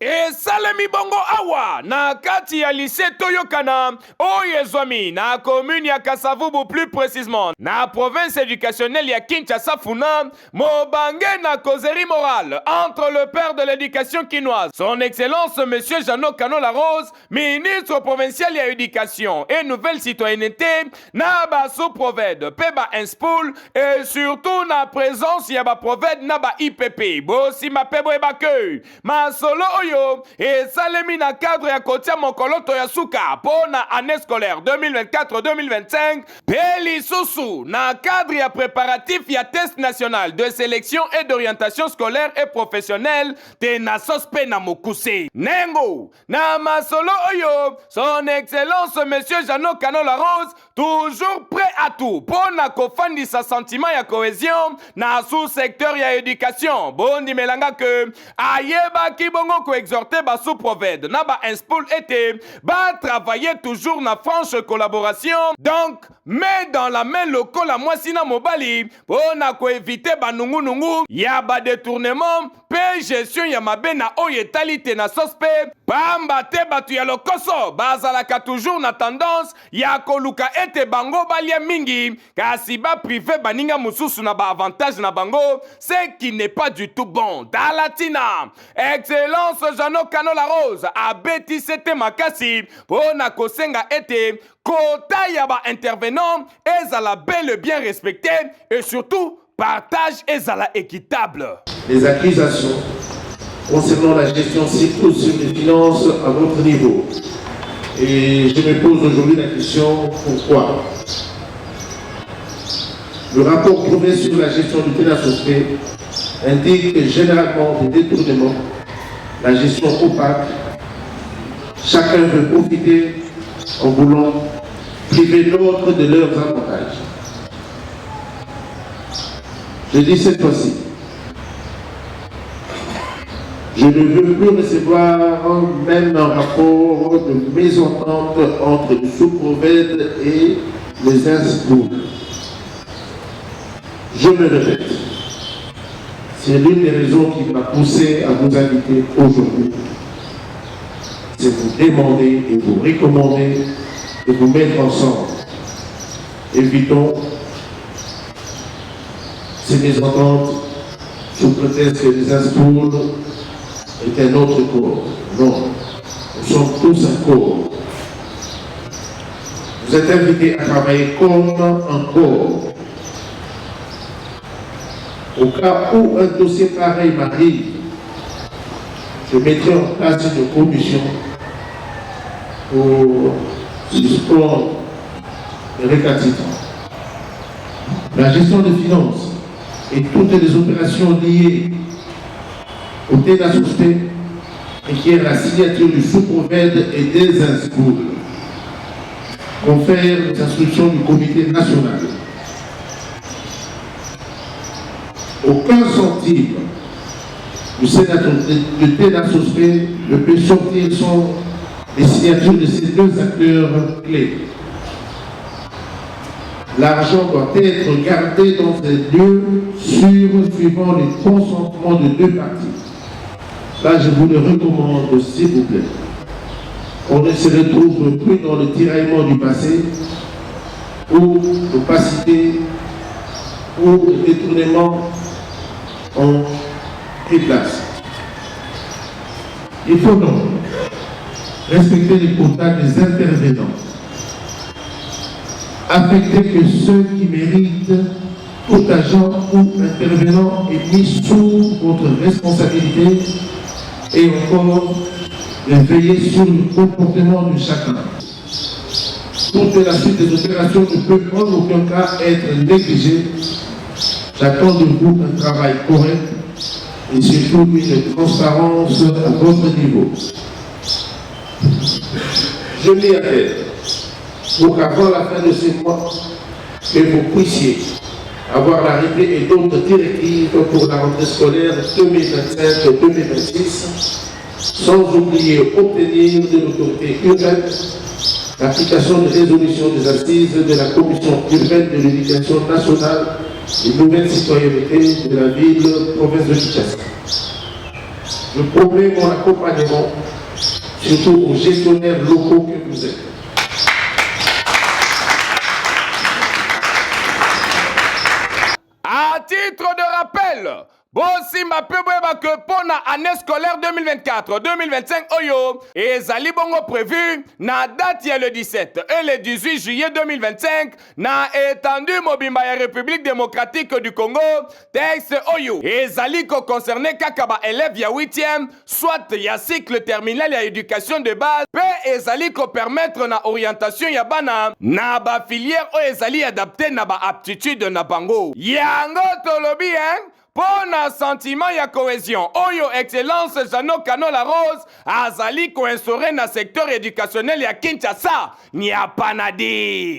esalemi bongo awa na kati ya lycée Toyokana oyo ezwami na commune ya Kasavubu, plus précisément na province éducationnelle ya Kinshasa Funa, mobange na causerie morale entre le père de l'éducation quinoise, son excellence monsieur Jeannot Kano Larose, ministre provincial ya éducation et nouvelle citoyenneté, na ba sous-provède Peba Inspoul et surtout na présence ya ba provède na ba IPP bosi mapebo ebake masolo oyo et salemi na cadre ya kotia mokoloto ya suka pona année scolaire 2024-2025 peli susu na cadre ya préparatif ya test national de sélection et d'orientation scolaire et professionnelle te na sospe na mokuse nengo na masolo oyo son excellence monsieur Jeannot Kano Larose toujours prêt à tout pona kofandisa sentiment ya cohésion na sous-secteur ya éducation bondi melanga que ayeba kibongo ko exhorter ba sous-provède na ba inspoul été ba travailler toujours na franche collaboration donc mais dans la main locale la mwasina mobali pona ko éviter ba nungu ya ba détournement pe gestion ya mabe na oyetalité na sospe pamba te batu ya lokoso bazalaka toujours na tendance ya koluka ete bango balia mingi kasi ba privé baninga mususu na ba avantage na bango, ce qui n'est pas du tout bon. Dalatina, excellence Jeannot Kano Larose a bêti cette makasi pona kosenga ete kota ya ba intervenant ezala bel et bien respecté et surtout partage ezala équitable. Les accusations concernant la gestion surtout sur les finances à votre niveau. Et je me pose aujourd'hui la question, pourquoi? Le rapport prouvé sur la gestion du TENASOSPE indique généralement des détournements, la gestion opaque. Chacun veut profiter en voulant priver l'autre de leurs avantages. Je dis cette fois-ci, je ne veux plus recevoir même un rapport de mésentente entre le sous-provède et les inspoul. Je me répète, c'est l'une des raisons qui m'a poussé à vous inviter aujourd'hui. C'est vous demander et vous recommander de vous mettre ensemble. Évitons ces mésententes sous prétexte que les inspoul est un autre corps. Non, nous sommes tous un corps. Vous êtes invités à travailler comme un corps. Au cas où un dossier pareil m'arrive, je mettrai en place une commission pour suspendre les récalcitrants. La gestion des finances et toutes les opérations liées au TENASOSPE requiert la signature du sous-provède et des inspoul. Confère les instructions du comité national. Aucun centime du sénateur de TENASOSPE ne peut sortir sans les signatures de ces deux acteurs clés. L'argent doit être gardé dans ces lieux sûrs suivant le consentement de deux parties. Là, je vous le recommande, s'il vous plaît. On ne se retrouve plus dans le tiraillement du passé, où l'opacité, où le détournement ont pris place. Il faut donc respecter les quotas des intervenants, affecter que ceux qui méritent, tout agent ou intervenant est mis sous votre responsabilité et encore de veiller sur le comportement de chacun. Toute la suite des opérations ne peut en aucun cas être négligée. J'attends de vous un travail correct et surtout une transparence à votre niveau. Je m'y appelle pour qu'avant la fin de ce mois, que vous puissiez avoir l'arrivée et d'autres directives pour la rentrée scolaire 2025-2026, sans oublier obtenir de l'autorité urbaine l'application de résolution des assises de la commission urbaine de l'éducation nationale et nouvelle citoyenneté de la ville province de Kinshasa. je promets mon accompagnement, surtout aux gestionnaires locaux que vous êtes. À titre de rappel, Bosimba peut que pour l'année scolaire 2024-2025 Oyo et Zali Bongo prévu na date le 17 et le 18 juillet 2025 na étendu Mobimba ya République démocratique du Congo texte Oyo et Zali ko concerné kakaba élève ya 8e soit ya cycle terminal ya éducation de base pe ezali ko permettre na orientation ya bana na ba filière o ezali adapté na ba aptitude na bango yango tolobi pour na sentiment ya cohésion, Oyo Excellence Jano Kano La Rose, azali ko instauré na secteur éducationnel ya Kinshasa, ni a panadi.